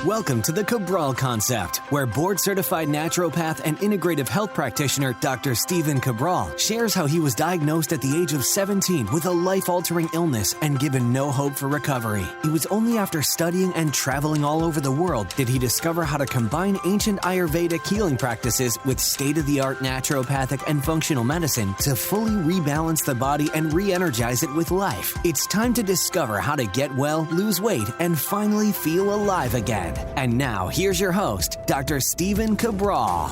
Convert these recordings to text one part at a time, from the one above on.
Welcome to the Cabral Concept, where board-certified naturopath and integrative health practitioner Dr. Stephen Cabral shares how he was diagnosed at the age of 17 with a life-altering illness and given no hope for recovery. It was only after studying and traveling all over the world did he discover how to combine ancient Ayurvedic healing practices with state-of-the-art naturopathic and functional medicine to fully rebalance the body and re-energize it with life. It's time to discover how to get well, lose weight, and finally feel alive again. And now, here's your host, Dr. Stephen Cabral.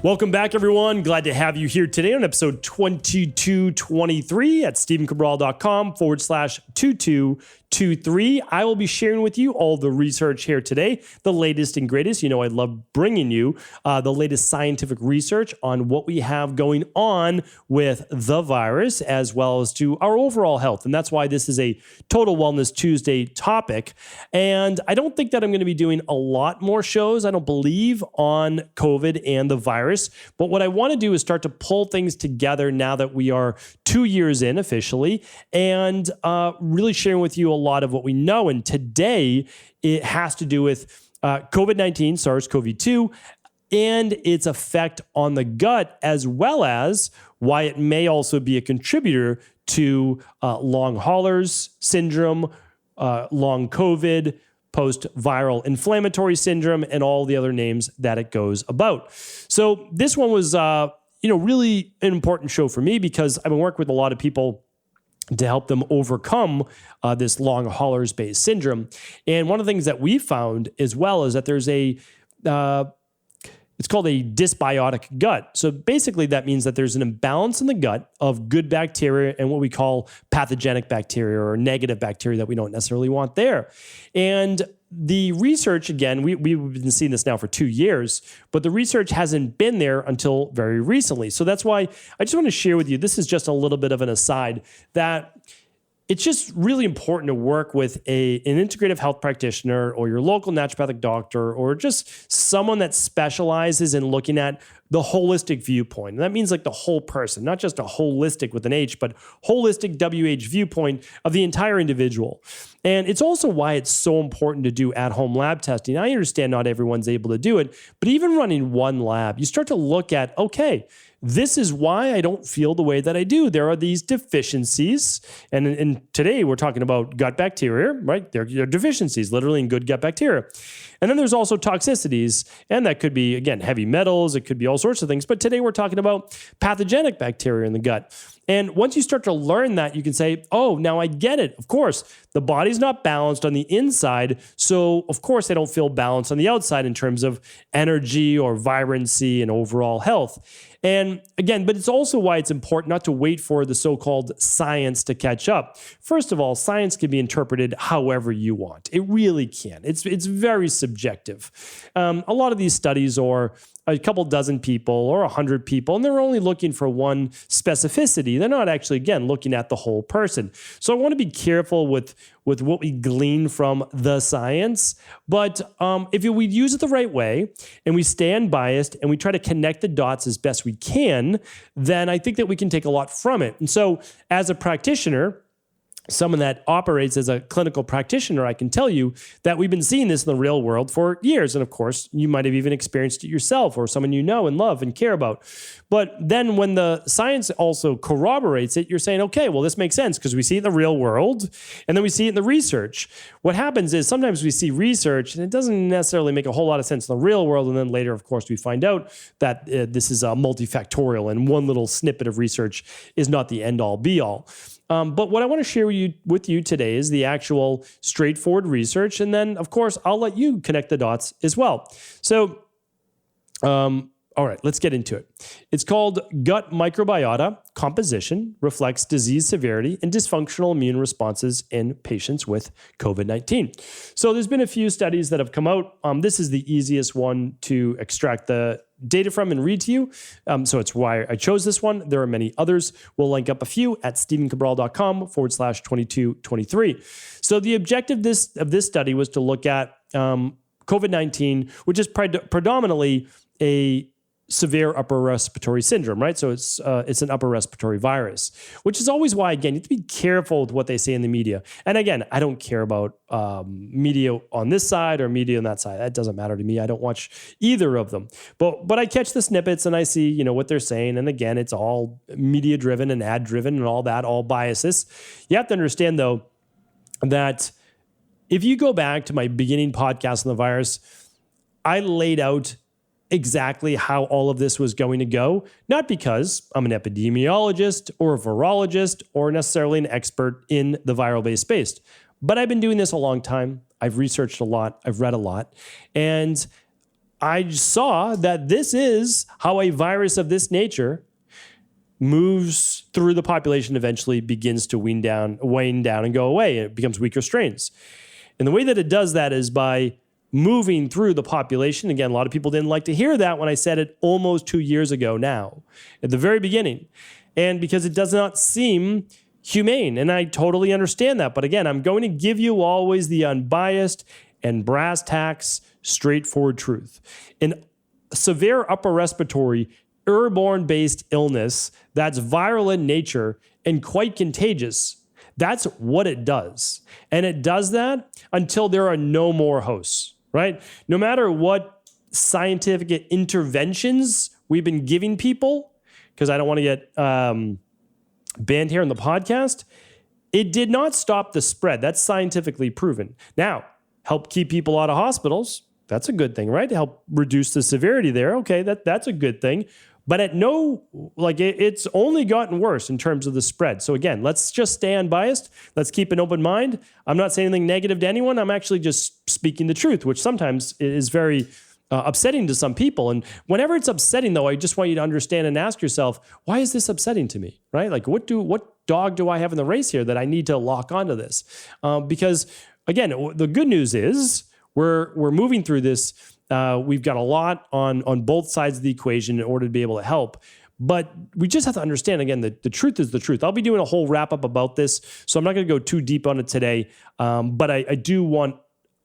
Welcome back, everyone. Glad to have you here today on episode 2223 at stephencabral.com/2223. I will be sharing with you all the research here today, the latest and greatest. You know, I love bringing you the latest scientific research on what we have going on with the virus, as well as to our overall health. And that's why this is a Total Wellness Tuesday topic. And I don't think that I'm going to be doing a lot more shows, I don't believe, on COVID and the virus. But what I want to do is start to pull things together now that we are 2 years in officially, and really sharing with you a lot of what we know. And today it has to do with COVID-19, SARS-CoV-2, and its effect on the gut, as well as why it may also be a contributor to long haulers syndrome, long COVID, post-viral inflammatory syndrome, and all the other names that it goes about. So this one was, really an important show for me because I've been working with a lot of people to help them overcome this long haulers-based syndrome. And one of the things that we found as well is that there's it's called a dysbiotic gut. So basically that means that there's an imbalance in the gut of good bacteria and what we call pathogenic bacteria or negative bacteria that we don't necessarily want there. And the research, again, we've been seeing this now for 2 years, but the research hasn't been there until very recently. So that's why I just want to share with you, this is just a little bit of an aside, that it's just really important to work with an integrative health practitioner or your local naturopathic doctor or just someone that specializes in looking at the holistic viewpoint. And that means like the whole person, not just a holistic with an H, but holistic WH viewpoint of the entire individual. And it's also why it's so important to do at-home lab testing. I understand not everyone's able to do it, but even running one lab, you start to look at, okay, this is why I don't feel the way that I do. There are these deficiencies. And today we're talking about gut bacteria, right? There are deficiencies literally in good gut bacteria. And then there's also toxicities. And that could be, again, heavy metals. It could be all sorts of things. But today we're talking about pathogenic bacteria in the gut. And once you start to learn that, you can say, oh, now I get it. Of course, the body's not balanced on the inside. So, of course, I don't feel balanced on the outside in terms of energy or vibrancy and overall health. And again, but it's also why it's important not to wait for the so-called science to catch up. First of all, science can be interpreted however you want. It really can. It's very subjective. A lot of these studies are a couple dozen people or 100 people, and they're only looking for one specificity. They're not actually, again, looking at the whole person. So I want to be careful with what we glean from the science. But if we use it the right way and we stay unbiased and we try to connect the dots as best we can, then I think that we can take a lot from it. And so as a practitioner, someone that operates as a clinical practitioner, I can tell you that we've been seeing this in the real world for years. And of course, you might have even experienced it yourself or someone you know and love and care about. But then when the science also corroborates it, you're saying, okay, well, this makes sense because we see it in the real world and then we see it in the research. What happens is sometimes we see research and it doesn't necessarily make a whole lot of sense in the real world. And then later, of course, we find out that this is multifactorial and one little snippet of research is not the end all be all. But what I want to share with you today is the actual straightforward research. And then, of course, I'll let you connect the dots as well. So, all right, let's get into it. It's called Gut Microbiota Composition Reflects Disease Severity and Dysfunctional Immune Responses in Patients with COVID-19. So there's been a few studies that have come out. This is the easiest one to extract the data from and read to you. So it's why I chose this one. There are many others. We'll link up a few at stephencabral.com/2223. So the objective of this study was to look at COVID-19, which is predominantly a severe upper respiratory syndrome, right? So it's an upper respiratory virus, which is always why, again, you have to be careful with what they say in the media. And again, I don't care about media on this side or media on that side. That doesn't matter to me. I don't watch either of them. But I catch the snippets and I see, what they're saying. And again, it's all media driven and ad driven and all that, all biases. You have to understand though that if you go back to my beginning podcast on the virus, I laid out exactly how all of this was going to go, not because I'm an epidemiologist or a virologist or necessarily an expert in the viral-based space, but I've been doing this a long time. I've researched a lot. I've read a lot. And I saw that this is how a virus of this nature moves through the population, eventually begins to wane down and go away. And it becomes weaker strains. And the way that it does that is by moving through the population. Again, a lot of people didn't like to hear that when I said it almost 2 years ago now, at the very beginning. And because it does not seem humane. And I totally understand that. But again, I'm going to give you always the unbiased and brass tacks, straightforward truth. In severe upper respiratory, airborne-based illness that's viral in nature and quite contagious, that's what it does. And it does that until there are no more hosts. Right? No matter what scientific interventions we've been giving people, because I don't want to get banned here on the podcast, it did not stop the spread. That's scientifically proven. Now, help keep people out of hospitals. That's a good thing, right? To help reduce the severity there. Okay, that's a good thing. But it's only gotten worse in terms of the spread. So again, let's just stay unbiased. Let's keep an open mind. I'm not saying anything negative to anyone. I'm actually just speaking the truth, which sometimes is very upsetting to some people. And whenever it's upsetting, though, I just want you to understand and ask yourself, why is this upsetting to me, right? Like, what dog do I have in the race here that I need to lock onto this? Because again, the good news is we're moving through this. We've got a lot on both sides of the equation in order to be able to help. But we just have to understand, again, that the truth is the truth. I'll be doing a whole wrap-up about this, so I'm not going to go too deep on it today. But I do want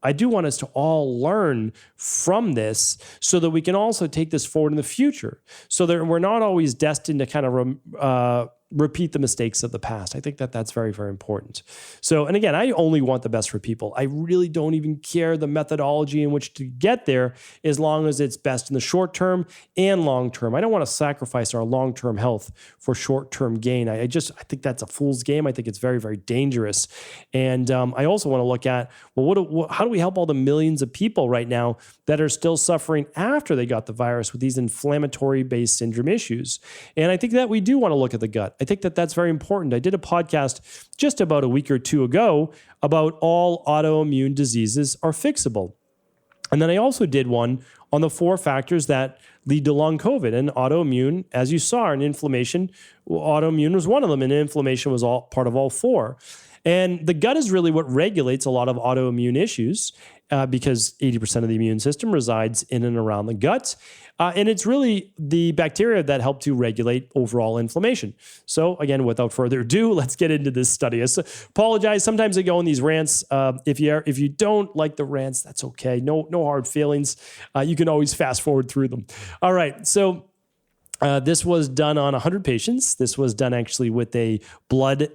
us to all learn from this so that we can also take this forward in the future, so that we're not always destined to kind of repeat the mistakes of the past. I think that's very, very important. So, and again, I only want the best for people. I really don't even care the methodology in which to get there, as long as it's best in the short term and long term. I don't want to sacrifice our long-term health for short-term gain. I think that's a fool's game. I think it's very, very dangerous. And I also want to look at, how do we help all the millions of people right now that are still suffering after they got the virus with these inflammatory-based syndrome issues? And I think that we do want to look at the gut. I think that's very important. I did a podcast just about a week or two ago about all autoimmune diseases are fixable. And then I also did one on the 4 factors that lead to long COVID. And autoimmune, as you saw, and inflammation, autoimmune was one of them, and inflammation was all part of all 4. And the gut is really what regulates a lot of autoimmune issues because 80% of the immune system resides in and around the gut. And it's really the bacteria that help to regulate overall inflammation. So again, without further ado, let's get into this study. I apologize. Sometimes I go on these rants. If you don't like the rants, that's okay. No hard feelings. You can always fast forward through them. All right. So this was done on 100 patients. This was done actually with a blood,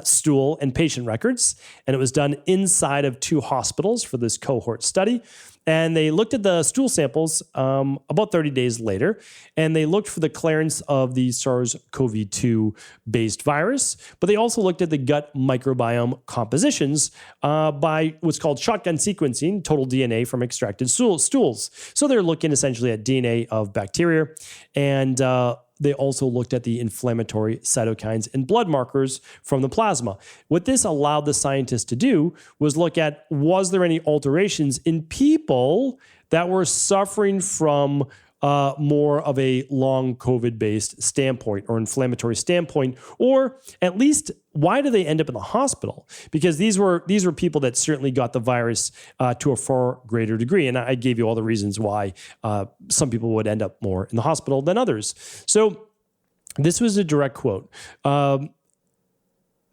stool, and patient records. And it was done inside of 2 hospitals for this cohort study. And they looked at the stool samples about 30 days later, and they looked for the clearance of the SARS-CoV-2 based virus. But they also looked at the gut microbiome compositions by what's called shotgun sequencing, total DNA from extracted stools. So they're looking essentially at DNA of bacteria, and they also looked at the inflammatory cytokines and blood markers from the plasma. What this allowed the scientists to do was look at, was there any alterations in people that were suffering from more of a long COVID-based standpoint or inflammatory standpoint, or at least why do they end up in the hospital? Because these were people that certainly got the virus to a far greater degree. And I gave you all the reasons why some people would end up more in the hospital than others. So this was a direct quote.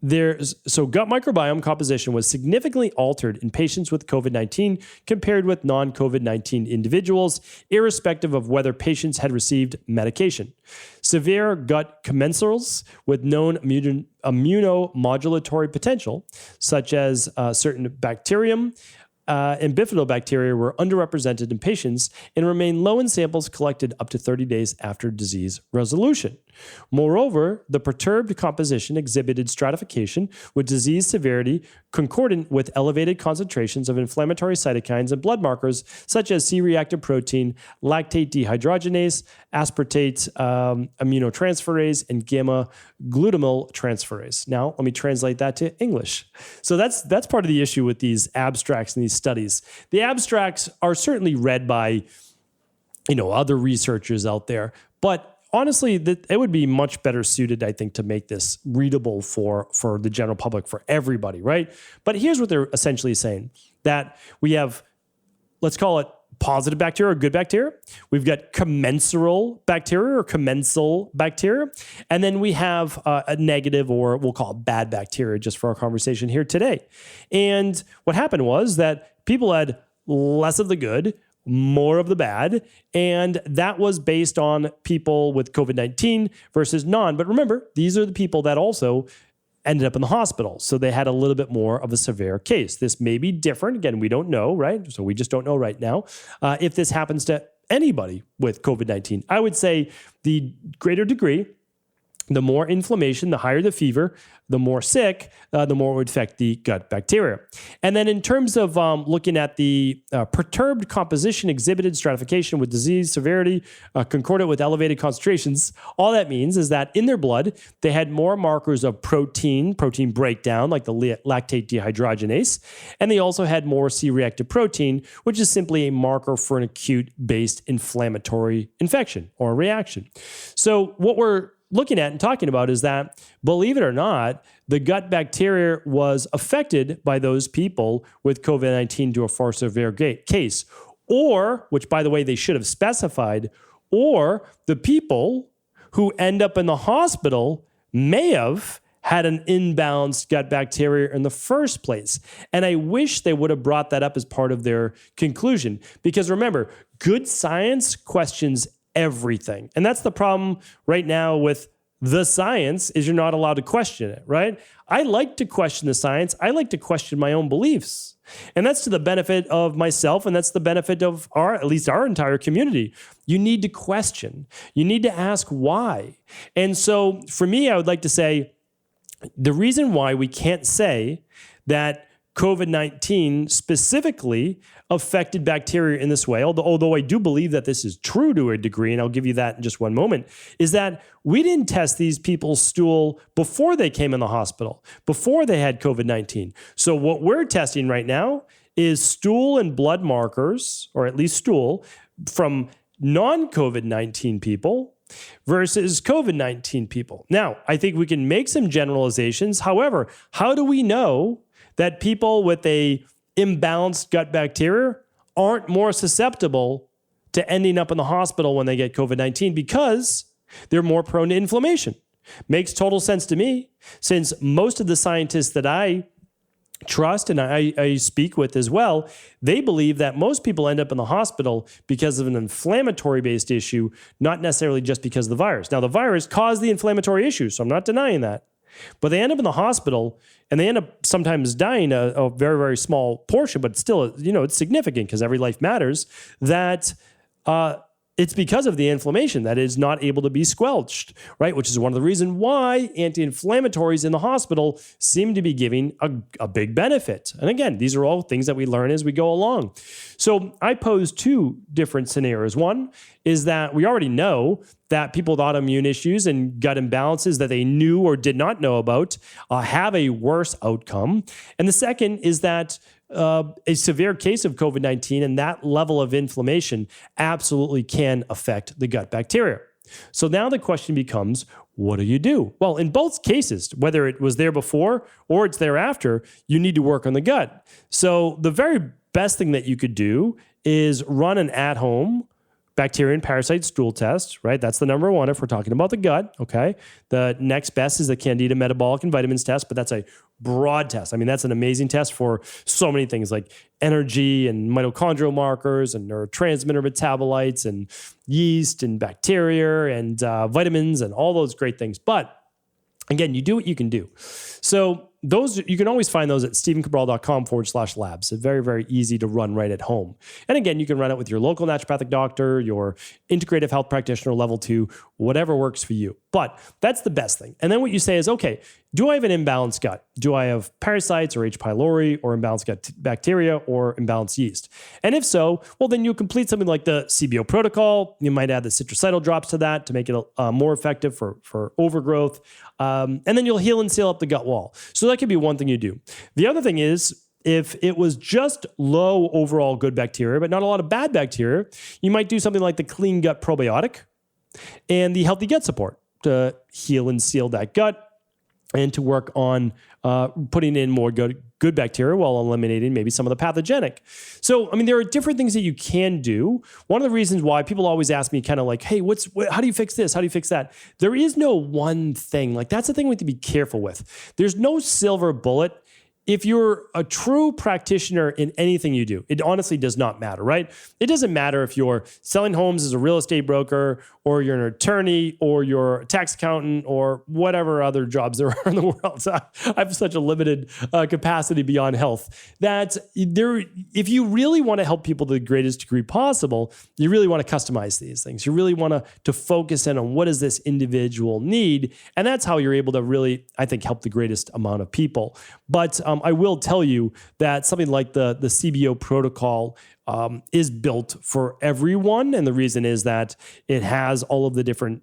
So gut microbiome composition was significantly altered in patients with COVID-19 compared with non-COVID-19 individuals, irrespective of whether patients had received medication. Severe gut commensals with known immunomodulatory potential, such as certain bacterium and bifidobacteria, were underrepresented in patients and remain low in samples collected up to 30 days after disease resolution. Moreover, the perturbed composition exhibited stratification with disease severity concordant with elevated concentrations of inflammatory cytokines and blood markers such as C-reactive protein, lactate dehydrogenase, aspartate aminotransferase, and gamma glutamyl transferase. Now, let me translate that to English. So that's part of the issue with these abstracts and these studies. The abstracts are certainly read by, other researchers out there, but honestly, it would be much better suited, I think, to make this readable for the general public, for everybody, right? But here's what they're essentially saying, that we have, let's call it positive bacteria or good bacteria. We've got commensal bacteria or commensal bacteria. And then we have a negative, or we'll call it bad bacteria, just for our conversation here today. And what happened was that people had less of the good, more of the bad, and that was based on people with COVID-19 versus non. But remember, these are the people that also ended up in the hospital, so they had a little bit more of a severe case. This may be different. Again, we don't know, right? So we just don't know right now if this happens to anybody with COVID-19. I would say the greater degree, the more inflammation, the higher the fever, the more sick, the more it would affect the gut bacteria. And then in terms of looking at the perturbed composition, exhibited stratification with disease severity, concordant with elevated concentrations, all that means is that in their blood, they had more markers of protein breakdown, like the lactate dehydrogenase, and they also had more C-reactive protein, which is simply a marker for an acute-based inflammatory infection or reaction. So what we're looking at and talking about is that, believe it or not, the gut bacteria was affected by those people with COVID-19 to a far severe case. Or, which by the way, they should have specified, or the people who end up in the hospital may have had an imbalanced gut bacteria in the first place. And I wish they would have brought that up as part of their conclusion. Because remember, good science questions everything. And that's the problem right now with the science, is you're not allowed to question it, right? I like to question the science. I like to question my own beliefs. And that's to the benefit of myself, and that's the benefit of at least our entire community. You need to question. You need to ask why. And so for me, I would like to say the reason why we can't say that COVID-19 specifically affected bacteria in this way, although I do believe that this is true to a degree, and I'll give you that in just one moment, is that we didn't test these people's stool before they came in the hospital, before they had COVID-19. So what we're testing right now is stool and blood markers, or at least stool, from non-COVID-19 people versus COVID-19 people. Now, I think we can make some generalizations. However, how do we know that people with a imbalanced gut bacteria aren't more susceptible to ending up in the hospital when they get COVID-19? Because they're more prone to inflammation. Makes total sense to me, since most of the scientists that I trust and I speak with as well, they believe that most people end up in the hospital because of an inflammatory-based issue, not necessarily just because of the virus. Now, the virus caused the inflammatory issue, so I'm not denying that. But they end up in the hospital, and they end up sometimes dying a very, very small portion, but still, it's significant because every life matters, that it's because of the inflammation that is not able to be squelched, right? Which is one of the reasons why anti-inflammatories in the hospital seem to be giving a big benefit. And again, these are all things that we learn as we go along. So I pose two different scenarios. One is that we already know that people with autoimmune issues and gut imbalances that they knew or did not know about have a worse outcome. And the second is that a severe case of COVID-19 and that level of inflammation absolutely can affect the gut bacteria. So now the question becomes, what do you do? Well, in both cases, whether it was there before or it's there after, you need to work on the gut. So the very best thing that you could do is run an at-home bacteria and parasite stool test, right? That's the number one if we're talking about the gut, okay? The next best is the Candida metabolic and vitamins test, but that's a broad test. I mean, that's an amazing test for so many things like energy and mitochondrial markers and neurotransmitter metabolites and yeast and bacteria and vitamins and all those great things. But again, you do what you can do. So those, you can always find those at stevencabral.com/labs. It's very, very easy to run right at home. And again, you can run it with your local naturopathic doctor, your integrative health practitioner level 2, whatever works for you. But that's the best thing. And then what you say is, okay, do I have an imbalanced gut? Do I have parasites or H. pylori or imbalanced gut bacteria or imbalanced yeast? And if so, well, then you complete something like the CBO protocol. You might add the citracidal drops to that to make it more effective for overgrowth. And then you'll heal and seal up the gut wall. So that could be one thing you do. The other thing is, if it was just low overall good bacteria, but not a lot of bad bacteria, you might do something like the clean gut probiotic and the healthy gut support to heal and seal that gut and to work on putting in more good bacteria while eliminating maybe some of the pathogenic. So, I mean, there are different things that you can do. One of the reasons why people always ask me kind of like, hey, how do you fix this? How do you fix that? There is no one thing. Like, that's the thing we have to be careful with. There's no silver bullet. If you're a true practitioner in anything you do, it honestly does not matter, right? It doesn't matter if you're selling homes as a real estate broker or you're an attorney or you're a tax accountant or whatever other jobs there are in the world. So I have such a limited capacity beyond health that if you really want to help people to the greatest degree possible, you really want to customize these things. You really want to focus in on what does this individual need? And that's how you're able to really, I think, help the greatest amount of people. But I will tell you that something like the CBO protocol is built for everyone. And the reason is that it has all of the different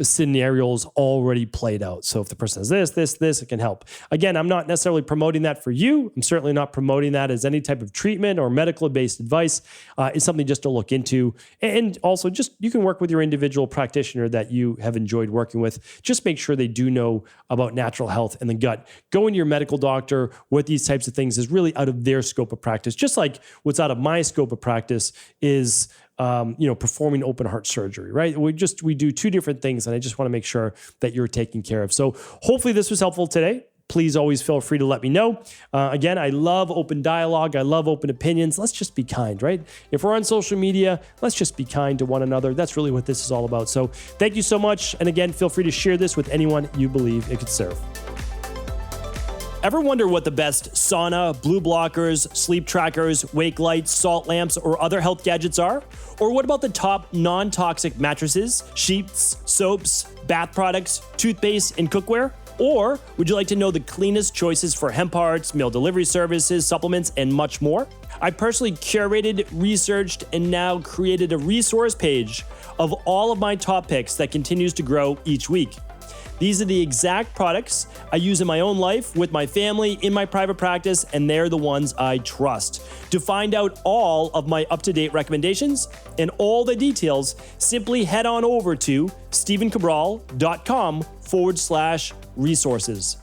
scenarios already played out. So if the person has this, it can help. Again, I'm not necessarily promoting that for you. I'm certainly not promoting that as any type of treatment or medical-based advice. It's something just to look into. And also just, you can work with your individual practitioner that you have enjoyed working with. Just make sure they do know about natural health and the gut. Going to your medical doctor with these types of things is really out of their scope of practice. Just like what's out of my scope of practice is performing open heart surgery, right? We do two different things, and I just want to make sure that you're taken care of. So hopefully this was helpful today. Please always feel free to let me know. Again, I love open dialogue. I love open opinions. Let's just be kind, right? If we're on social media, let's just be kind to one another. That's really what this is all about. So thank you so much. And again, feel free to share this with anyone you believe it could serve. Ever wonder what the best sauna, blue blockers, sleep trackers, wake lights, salt lamps, or other health gadgets are? Or what about the top non-toxic mattresses, sheets, soaps, bath products, toothpaste, and cookware? Or would you like to know the cleanest choices for hemp hearts, meal delivery services, supplements, and much more? I personally curated, researched, and now created a resource page of all of my top picks that continues to grow each week. These are the exact products I use in my own life, with my family, in my private practice, and they're the ones I trust. To find out all of my up-to-date recommendations and all the details, simply head on over to stevencabral.com/resources.